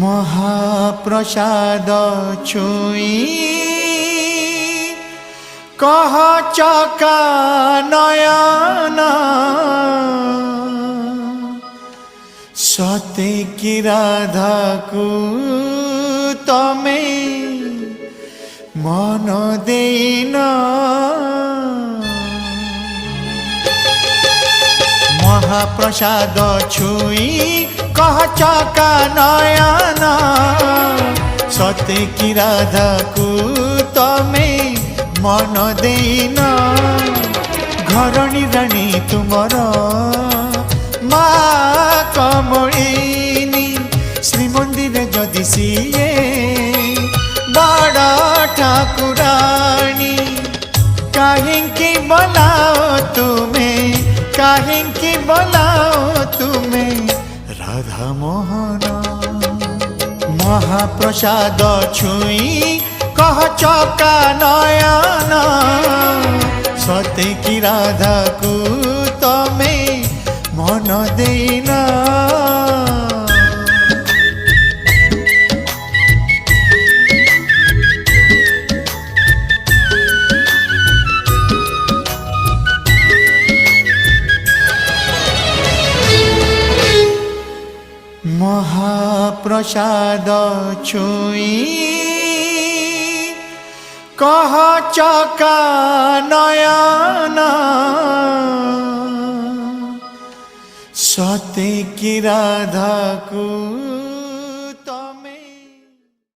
মহাপ্রসাদ ছুঁই কহ চকা নয়ন সতে কি রাধাকু তমে মন দেইন মহাপ্রসাদ ছুঁই কহ চকা নয়ন সতে কি রাধাকু তমে মন দেইন ঘরণী রাণী তুমর মা কমলিনী শ্রীমন্দিরে যদি সিয়ে বড় ঠাকুরাণী কাহিঁকি বলাও তুমে কাহিঁকি বলাও তুমে রাধা মোহন মহাপ্রসাদ ছুঁই কহ চকা নয়ন সতে কি রাধাকু তমে মন দেইন মহাপ্রসাদ ছুঁই কহ চকা নয়ন সতে কি রাধাকু